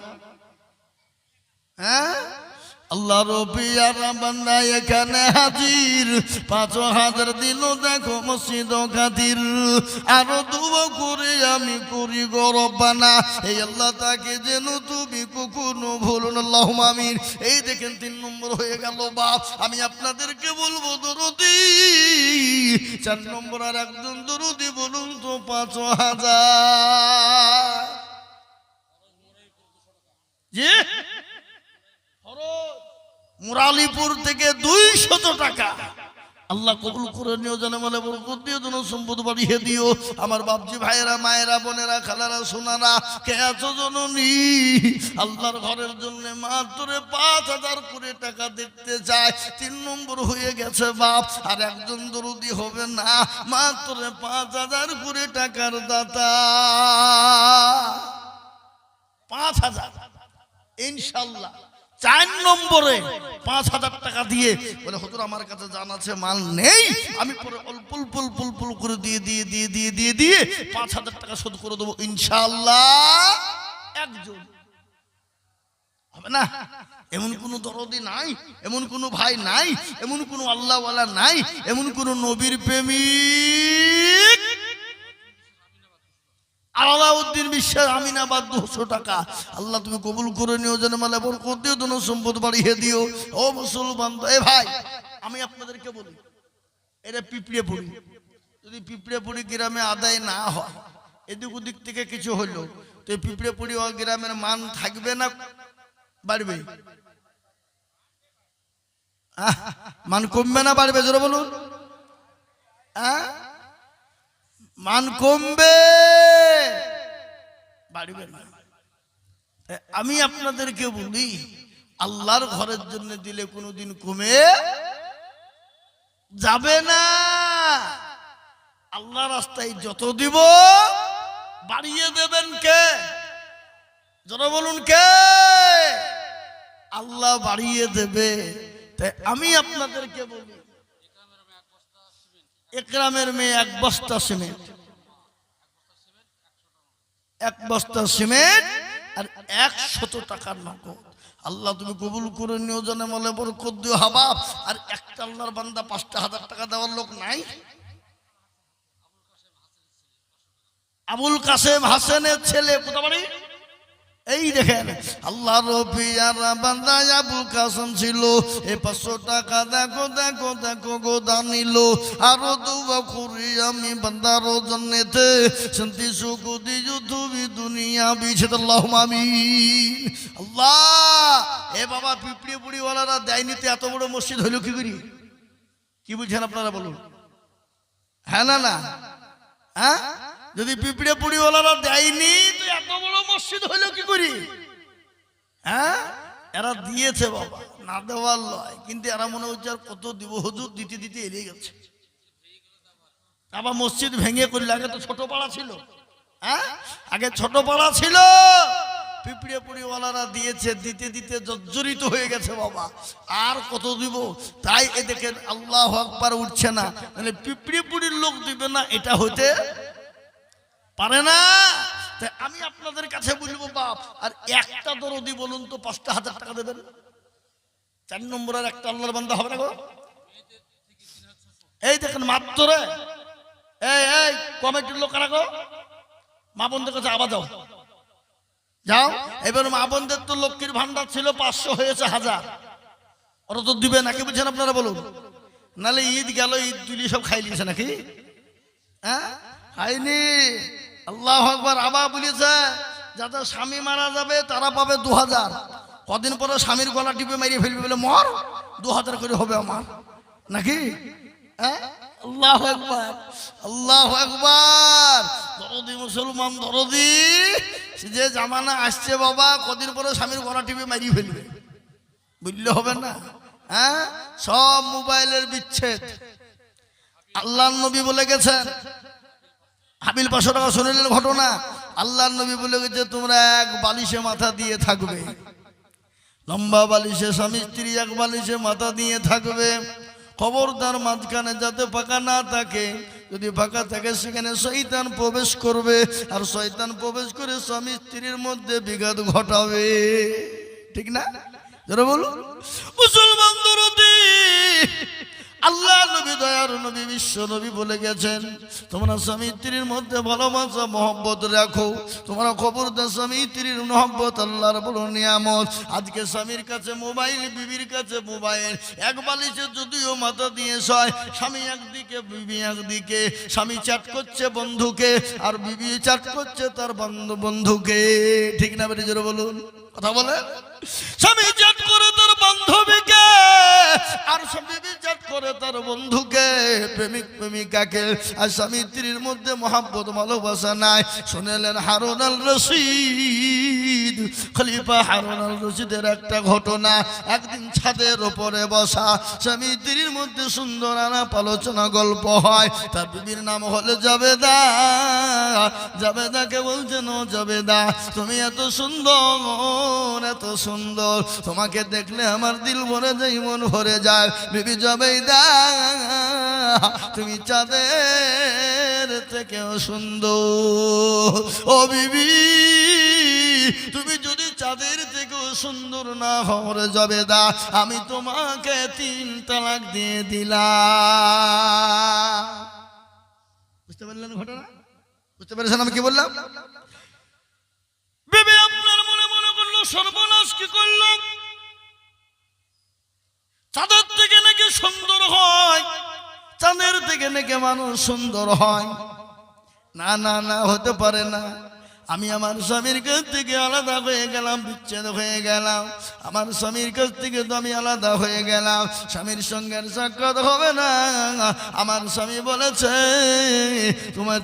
Speaker 1: হ্যাঁ, আল্লাহ রবিয়ার বান্দা এখানে হাজির, 5,000 দিল দেখো মসজিদ খাতির। আরো দোয়া করে আমি করি গো রব্বানা, এই আল্লাহ তাকে যেন তুমি কখনো ভুলো না। আল্লাহুম্মা আমিন। এই দেখেন 3 নম্বর হয়ে গেল বাপ। আমি আপনাদেরকে বলবো দরদি 4 নম্বর আর একজন দরদি বলুন তো 5,000। জি মুরালিপুর থেকে 200 টাকা। আল্লাহ কবুল করে নিও, জানে বলে বরকত দিও, যেন সম্পদ বাড়িয়ে দিও। আমার বাপজি ভাইয়েরা, মায়েরা, বোনেরা, খালারা, সোনারা, কে আছো জননী, আল্লাহর ঘরের জন্য মাত্র 5,000 করে টাকা দেখতে চায়। 3 নম্বর হয়ে গেছে বাপ। আর একজন দরদি হবে না, মাত্র 5,000 করে টাকার দাতা। 5,000 ইনশাআল্লাহ। 4 নম্বরে 5,000 টাকা দিয়ে বলে হুজুর আমার কাছে জান আছে মাল নেই, আমি পরে অল্প অল্প করে দিয়ে 5,000 টাকা শোধ করে দেবো ইনশাআল্লাহ। একজন হবে না? এমন কোন দরদি নাই, এমন কোন ভাই নাই, এমন কোন আল্লাহওয়ালা নাই, এমন কোন নবীর প্রেমিক আলাউদ্দিন বিশ্বাস আমিনাবাদ 200 টাকা। আল্লাহ তুমি কবুল করে নিও, যেন মালে বরকত দিও, ধন সম্পদ বাড়িয়ে দিও। ও মুসলমান এ ভাই, আমি আপনাদেরকে বলি, এটা পিঁপড়ে পড়ি, যদি পিঁপড়ে পড়ি গ্রামে আদায় না হয়, এদিক ওদিক থেকে কিছু হইলো, তো পিঁপড়ে পড়ি গ্রামের মান থাকবে না বাড়বে? মান কমবে না বাড়বে? জোরে বলুন। মান কমবে, বাড়বে না। আমি আপনাদেরকে বলি, আল্লাহর ঘরের জন্য দিলে কোনোদিন কমে যাবে না। আল্লাহ রাস্তায় যত দিব বাড়িয়ে দেবেন কে? যারা বলুন কে? আল্লাহ বাড়িয়ে দেবে। তাই আমি আপনাদেরকে বলি, একরামের মেয়ে 1 বস্তা সিমেন্ট, 1 বস্তা সিমেন্ট আর 100 টাকার নগদ। আল্লাহ তুমি কবুল করে নিও, জানে মলে বরকত দিও হাবাব। আর একটা আল্লাহর বান্দা 5,000 টাকা দেওয়ার লোক নাই? আবুল কাসেম হাসানের ছেলে কোথা বাড়ি? এই দেখেন, আল্লাহ রবিয়ার বান্দা আবুল কাসেম ছিল। এই 500 টাকা দেখো দেখো দেখো গোদান নিল। আরো দুয়া করি আমি বান্দার জন্যতে, শান্তি সুখ দিও তুমি দুনিয়া বিছে। আল্লাহুম্মা আমিন। আল্লাহ এ বাবা, পিঁপড়ে পুড়িওয়ালারা দেয়নিতে এত বড় মসজিদ হইল কি করি? কি বুঝছেন আপনারা বলুন? হ্যাঁ না না? হ্যাঁ, যদি পিঁপড়ে পুড়িওয়ালারা দেয়নি তো এত বড় মসজিদ হইলো কি করি? হ্যাঁ, এরা দিয়েছে বাবা, না দেওয়ার লয়, কিন্তু এরা মনে হচ্ছে আর কত দিব, হুজুর দিতে দিতে এড়িয়ে গেছে। আবার মসজিদ ভেঙে করলে, আগে তো ছোট পাড়া ছিল। হ্যাঁ, আগে ছোট পাড়া ছিল, পিঁপড়ে পুড়িওয়ালারা দিয়েছে, দিতে দিতে জর্জরিত হয়ে গেছে বাবা, আর কত দিব? তাই এ দেখেন আল্লাহু আকবার উঠছে না, মানে পিঁপড়ে পুড়ির লোক দিবে না, এটা হতে পারে না। তাই আমি আপনাদের কাছে বলবো বাপ, আর একটা দরদি বলুন তো 5,000 টাকা দেবেন? 4 নম্বরের একটা আল্লাহর বান্দা হবে না গো? এই দেখেন মাত্র এই কমিটির লোক কারা গো? মা বোনদের কাছে আবার যাও যাও। এবার মা বোনদের তো লক্ষ্মীর ভান্ডার ছিল 500 হয়েছে 1000, ওরা তো দিবে নাকি? বুঝছেন আপনারা বলুন? নালে ঈদ গেল, ঈদ তুলি সব খাই লিয়েছে নাকি? হ্যাঁ, খাইনি। আল্লাহু আকবার। আবার বলেছে যাদের স্বামী মারা যাবে তারা পাবে 2000, কদিন পরে স্বামীর গলা টিপে মারিয়ে ফেলবে বলে মর, 2000 করে হবে আমার নাকি? হ্যাঁ, আল্লাহু আকবার, আল্লাহু আকবার। দরদি মুসলমান দরদি, যে জামানা আসছে বাবা, কদিন পরে স্বামীর গলা টিপে মারিয়ে ফেলবে, বুঝলে হবে না? হ্যাঁ, সব মোবাইলের বিচ্ছেদ। আল্লাহর নবী বলে গেছেন, হাবিল 500 টাকা শুনিলেন ঘটনা। আল্লাহর নবী বলে গেছে তোমরা এক বালিশে মাথা দিয়ে থাকবে, লম্বা বালিশে, স্বামী স্ত্রী এক বালিশে মাথা দিয়ে থাকবে। খবরদার মাঝখানে যাতে ফাঁকা না থাকে, যদি ফাঁকা থাকে সেখানে শয়তান প্রবেশ করবে, আর শয়তান প্রবেশ করে স্বামী স্ত্রীর মধ্যে বিঘাত ঘটাবে। ঠিক না? যারা বলুন মুসলমান দরদি, আল্লাহ নবী দয়ার নবী বিশ্ব নবী বলে গেছেন তোমরা স্বামী স্ত্রীর মধ্যে ভালোবাসা মহব্বত রাখো। তোমরা খবরদার স্বামী স্ত্রীর মহব্বত আল্লাহর বড় নিয়ামত। আজকে স্বামীর কাছে মোবাইল, বিবির কাছে মোবাইল, এক বালিশে যদিও মাথা দিয়ে শয়, স্বামী একদিকে বিবি একদিকে, স্বামী চ্যাট করছে বন্ধুকে আর বিবি চ্যাট করছে তার বন্ধুকে। ঠিক না বেরিয়ে জোরে বলুন, কথা বলে। স্বামী চ্যাট করে তার বান্ধবীকে আর বিবি চ্যাট করে তার বন্ধুকে, প্রেমিক প্রেমিকাকে। আর স্বামী স্ত্রীর মধ্যে মহাব্বত ভালোবাসা নাই। শুনেলেন হারুন আল রশিদ, খলিফা হারুন আল রশিদের একটা ঘটনা। একদিন ছাদের ওপরে বসা, স্বামী স্ত্রীর মধ্যে সুন্দর আলাপ আলোচনা গল্প হয়। তার বিবির নাম হলো জাবেদা। জাবেদাকে বলছেন ও জাবেদা, তুমি এত সুন্দর, এত সুন্দর, তোমাকে দেখলে আমার দিল ভরে যায়, মন ভরে যায়। বিবি জাবেদা, তুমি চাঁদের থেকেও সুন্দর। ও বিবি, তুমি যদি চাঁদের থেকেও সুন্দর না হওয়ার জাবেদা, আমি তোমাকে 3 তালাক দিয়ে দিলাম। বুঝতে পারলেন ঘটনা? বুঝতে পেরেছেন আমি কি বললাম? বিবি আপনার মনে মনে করলো সর্বনাশ কি করলো, চাঁদের থেকে নাকি সুন্দর হয়, চাঁদের থেকে নাকি মানুষ সুন্দর হয়। না না না, হতে পারে না। আমি আমার স্বামীর কাছ থেকে আলাদা হয়ে গেলাম, বিচ্ছেদ হয়ে গেলাম। আমার স্বামীর কাছ থেকে তো আমি আলাদা হয়ে গেলাম, স্বামীর সঙ্গে সাক্ষাৎ হবে না। আমার স্বামী বলেছে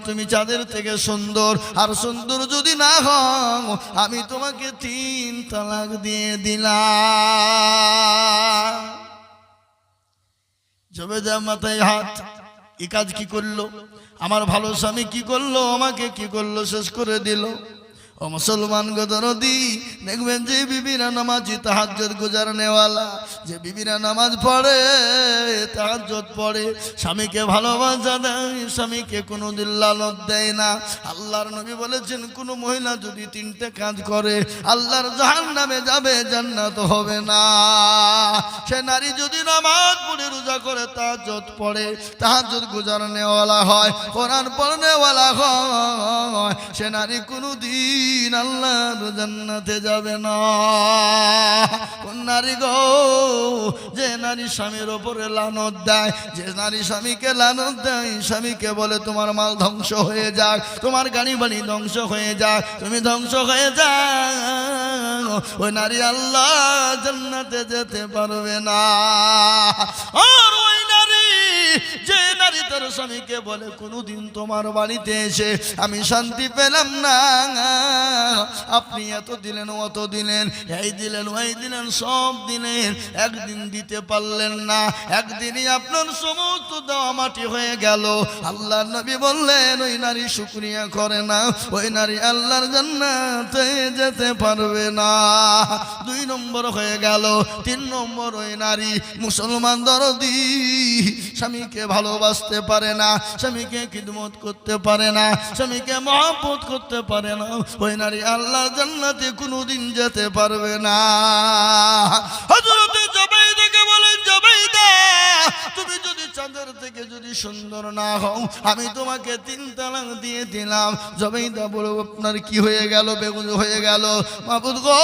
Speaker 1: তুমি চাঁদের থেকে সুন্দর, আর সুন্দর যদি না হও আমি তোমাকে 3 তালাক দিয়ে দিলাম। জবেদা মাথায় হাত, এই কাজ কি করলো? আমার ভালো স্বামী কি করলো? আমাকে কি করলো? শেষ করে দিল। ও মুসলমান গো দরদি, দেখবেন যে বিবিরা নামাজি তাহাজ্জুদ গুজারনেওয়ালা, যে বিবিরা নামাজ পড়ে তাহাজ্জুদ পড়ে, স্বামীকে ভালোবাসা দেয়, স্বামীকে কোনোদিন লালত দেয় না। আল্লাহর নবী বলেছেন কোন মহিলা যদি 3টে কাজ করে আল্লাহর জাহান্নামে যাবে, জান্নাত হবে না। সে নারী যদি নামাজ পড়ে, রোজা করে, তাহাজ্জুদ পড়ে, তাহাজ্জুদ গুজারনেওয়ালা হয়, কোরআন পড়নেওয়ালা হয়, সে নারী কোনোদিন আল্লাহর জান্নাতে যাবে না। কোন নারী গো? যে নারী স্বামীর ওপরে লানত দেয়, যে নারী স্বামীকে লানত দেয়, স্বামীকে বলে তোমার মাল ধ্বংস হয়ে যাক, তোমার গাড়ি বাড়ি ধ্বংস হয়ে যাক, তুমি ধ্বংস হয়ে যাও, ওই নারী আল্লাহ জান্নাতে যেতে পারবে না। আর ওই নারী, যে নারী তার স্বামীকে বলে কোনোদিন তোমার বাড়িতে এসে আমি শান্তি পেলাম না, আপনি এত দিলেন, অত দিলেন, এই দিলেন, ওই দিলেন, সব দিলেন, একদিন দিতে পারলেন না, একদিনই আপনার সমস্ত দেওয়া মাটি হয়ে গেল। আল্লাহর নবী বললেন ওই নারী শুকরিয়া করে না, ওই নারী আল্লাহর জান্নাতে যেতে পারবে না। 2 নম্বর হয়ে গেল। 3 নম্বর, ওই নারী মুসলমান দরদি স্বামীকে ভালোবাসতে পারে না, স্বামীকে খিদমত করতে পারে না, স্বামীকে মহব্বত করতে পারে না, ওই নারী আল্লাহর জান্নাতে কোনোদিন যেতে পারবে না। হযরত জুবাইদাকে বলেন, জুবাইদা তুমি যদি চাঁদের থেকে যদি সুন্দর না হও আমি তোমাকে 3 তালাক দিয়ে দিলাম। জুবাইদা বলে আপনার কি হয়ে গেল? বেগুন হয়ে গেল। মাবুদ গো,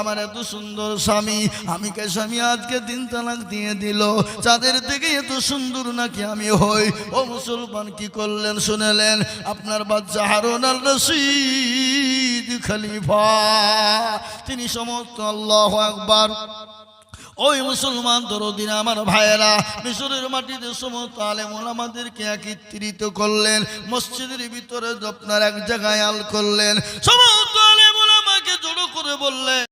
Speaker 1: আমার এত সুন্দর স্বামী, আমাকে স্বামী আজকে 3 তালাক দিয়ে দিল, চাঁদের থেকে এত সুন্দর নাকি আমি হই? ও মুসলমান কি করলেন শুনেলেন? আপনার বাচ্চা হারুন আল রশিদ খলিফা, তিনি সমস্ত আল্লাহু আকবার। ওই মুসলমান দরদিন আমার ভাইয়েরা, মিশরের মাটিতে সমস্ত আলেম ওলামাদেরকে একত্রিত করলেন, মসজিদের ভিতরে আপনার এক জায়গায় আল করলেন, সমস্ত আলেম ওলামাকে জড়ো করে বললেন